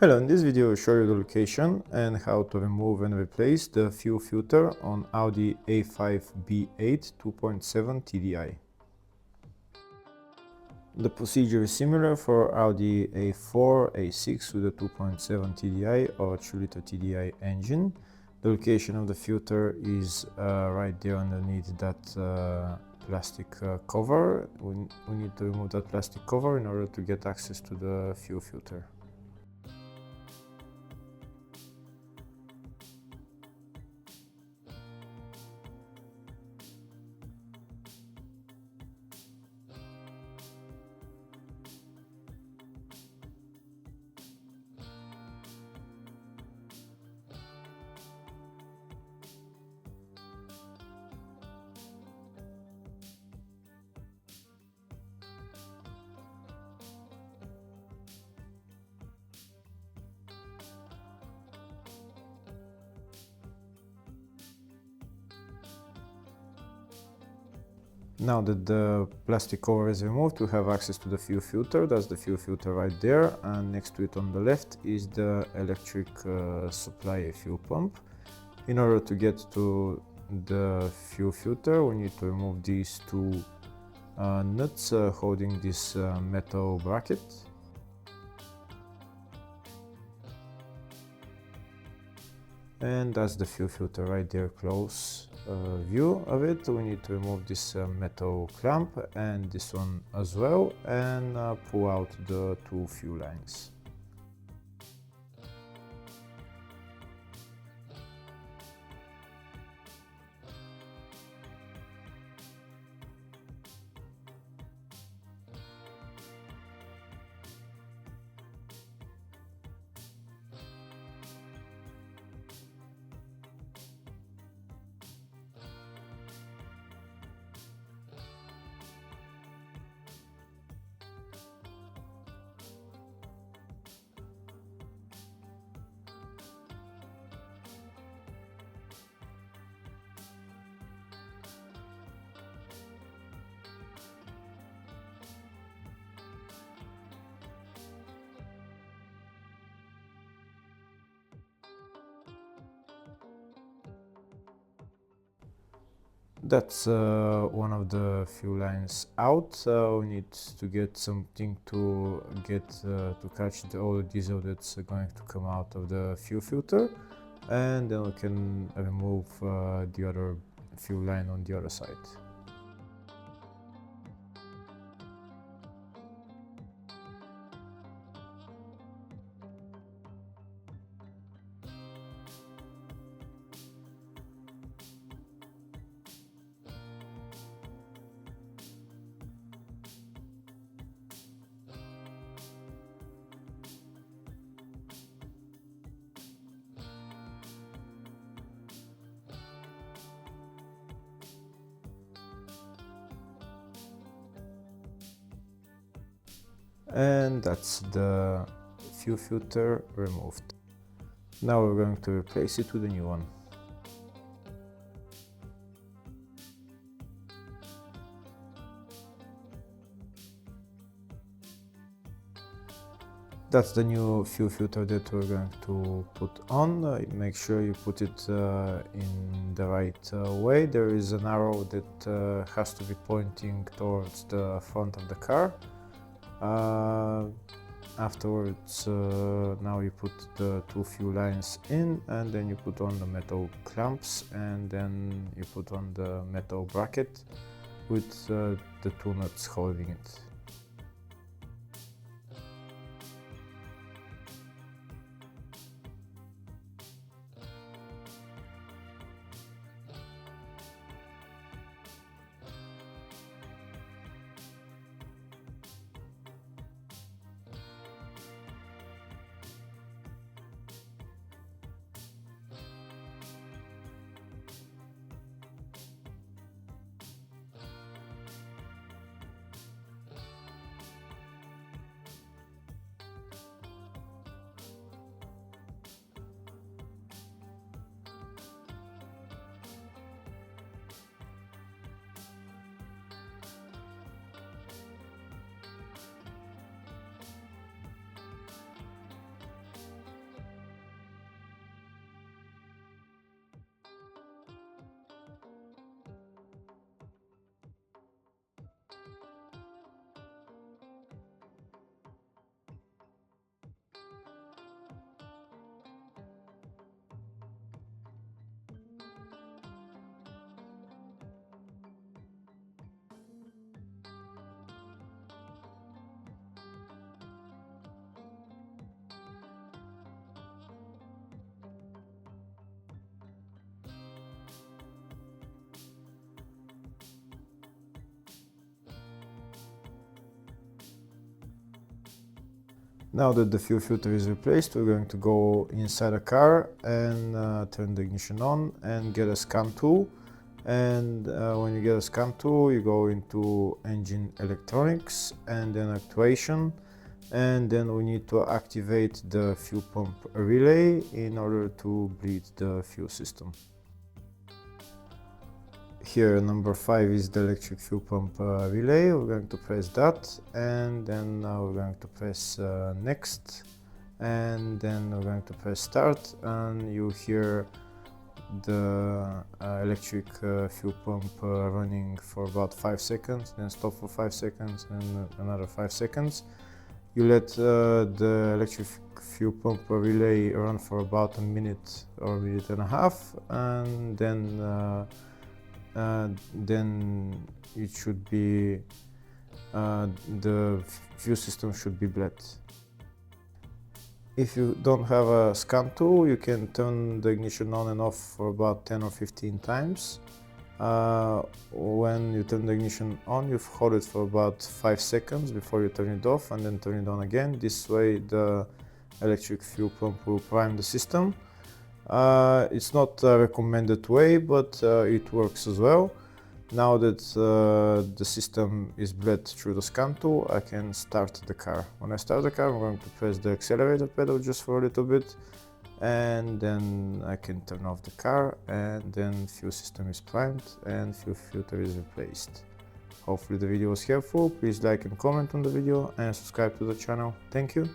Hello, in this video I'll show you the location and how to remove and replace the fuel filter on Audi A5 B8 2.7 TDI. The procedure is similar for Audi A4 A6 with a 2.7 TDI or 2-liter TDI engine. The location of the filter is right there underneath that plastic cover. We need to remove that plastic cover in order to get access to the fuel filter. Now that the plastic cover is removed, we have access to the fuel filter. That's the fuel filter right there, and next to it on the left is the electric supply fuel pump. In order to get to the fuel filter, we need to remove these two nuts holding this metal bracket. And that's the fuel filter right there, close view of it. We need to remove this metal clamp and this one as well, and pull out the two fuel lines. That's one of the fuel lines out. We need to get something to catch all the diesel that's going to come out of the fuel filter, and then we can remove the other fuel line on the other side. And that's the fuel filter removed. Now we're going to replace it with a new one. That's the new fuel filter that we're going to put on. Make sure you put it in the right way. There is an arrow that has to be pointing towards the front of the car. Afterwards, now you put the two fuel lines in, and then you put on the metal clamps, and then you put on the metal bracket with the two nuts holding it. Now that the fuel filter is replaced, we're going to go inside the car and turn the ignition on and get a scan tool. And when you get a scan tool, you go into engine electronics and then actuation. And then we need to activate the fuel pump relay in order to bleed the fuel system. Here, number 5 is the electric fuel pump relay. We're going to press that, and then we're going to press next, and then we're going to press start, and you hear the electric fuel pump running for about 5 seconds, then stop for 5 seconds, and another 5 seconds. You let the electric fuel pump relay run for about a minute or a minute and a half, and then it should be the fuel system should be bled. If you don't have a scan tool, you can turn the ignition on and off for about 10 or 15 times. When you turn the ignition on, you hold it for about 5 seconds before you turn it off, and then turn it on again. This way the electric fuel pump will prime the system. It's not a recommended way, but it works as well. Now that the system is bled through the scan tool, I can start the car. When I start the car, I'm going to press the accelerator pedal just for a little bit, and then I can turn off the car, and then fuel system is primed and fuel filter is replaced. Hopefully the video was helpful. Please like and comment on the video and subscribe to the channel. Thank you.